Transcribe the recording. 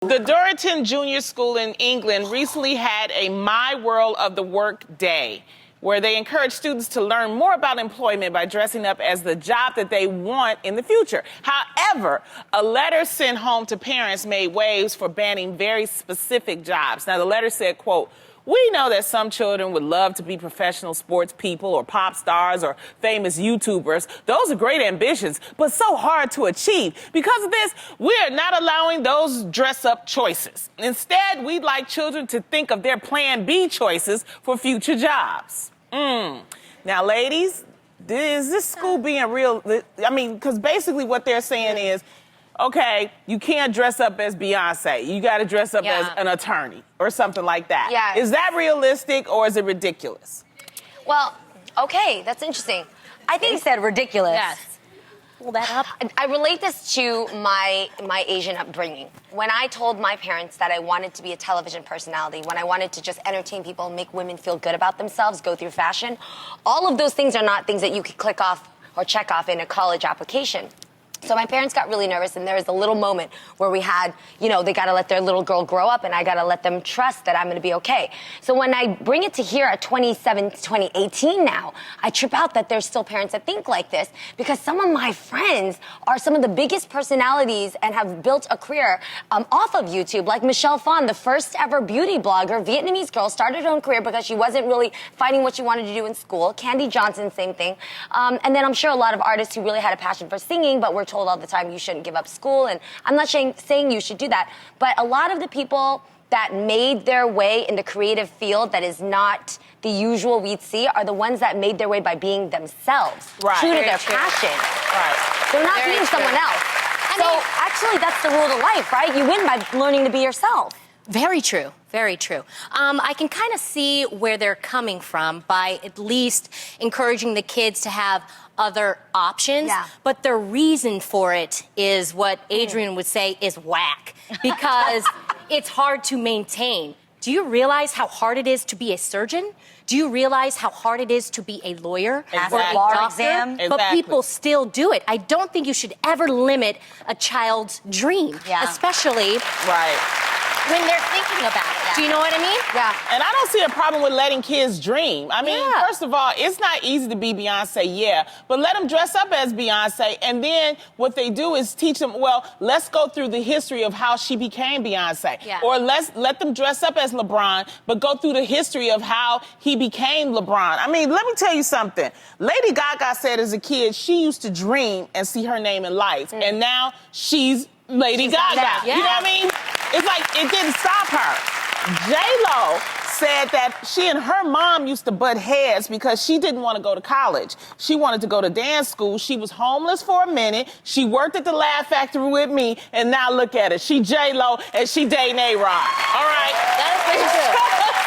The Durrington Junior School in England recently had a My World of the Work Day, where they encourage students to learn more about employment by dressing up as the job that they want in the future. However, a letter sent home to parents made waves for banning very specific jobs. Now, the letter said, quote, "We know that some children would love to be professional sports people or pop stars or famous YouTubers. Those are great ambitions, but so hard to achieve. Because of this, we are not allowing those dress-up choices. Instead, we'd like children to think of their Plan B choices for future jobs." Now, ladies, is this school being real? I mean, because basically what they're saying is, okay, you can't dress up as Beyonce. You got to dress up as an attorney or something like that. Yeah. Is that realistic or is it ridiculous? Well, okay, that's interesting. I think He said ridiculous. Yes. Pull that up. I relate this to my Asian upbringing. When I told my parents that I wanted to be a television personality, when I wanted to just entertain people, make women feel good about themselves, go through fashion, all of those things are not things that you could click off or check off in a college application. So my parents got really nervous, and there was a little moment where we had, they got to let their little girl grow up, and I got to let them trust that I'm going to be okay. So when I bring it to here at 2018 now, I trip out that there's still parents that think like this, because some of my friends are some of the biggest personalities and have built a career off of YouTube, like Michelle Phan, the first ever beauty blogger, Vietnamese girl, started her own career because she wasn't really finding what she wanted to do in school. Candy Johnson, same thing. And then I'm sure a lot of artists who really had a passion for singing, but were told all the time you shouldn't give up school, and I'm not saying you should do that, but a lot of the people that made their way in the creative field that is not the usual we'd see are the ones that made their way by being themselves, true to their passion. Right. They're not being someone else. Actually, that's the rule of life, right? You win by learning to be yourself. Very true. Very true. I can kind of see where they're coming from by at least encouraging the kids to have other options. Yeah. But the reason for it is what Adrienne would say is whack, because it's hard to maintain. Do you realize how hard it is to be a surgeon? Do you realize how hard it is to be a lawyer or a bar doctor? exam? But people still do it. I don't think you should ever limit a child's dream, especially when they're thinking about it. Do you know what I mean? Yeah. And I don't see a problem with letting kids dream. I mean, first of all, it's not easy to be Beyonce, but let them dress up as Beyonce, and then what they do is teach them, well, let's go through the history of how she became Beyonce. Or let them dress up as LeBron, but go through the history of how he became LeBron. I mean, let me tell you something. Lady Gaga said as a kid she used to dream and see her name in lights, and now she's Lady Gaga. You know what I mean? It's like it didn't stop her. J-Lo said that she and her mom used to butt heads because she didn't want to go to college. She wanted to go to dance school. She was homeless for a minute. She worked at the Laugh Factory with me, and now look at her. She J-Lo and she dating A-Rod. All right? That is pretty good.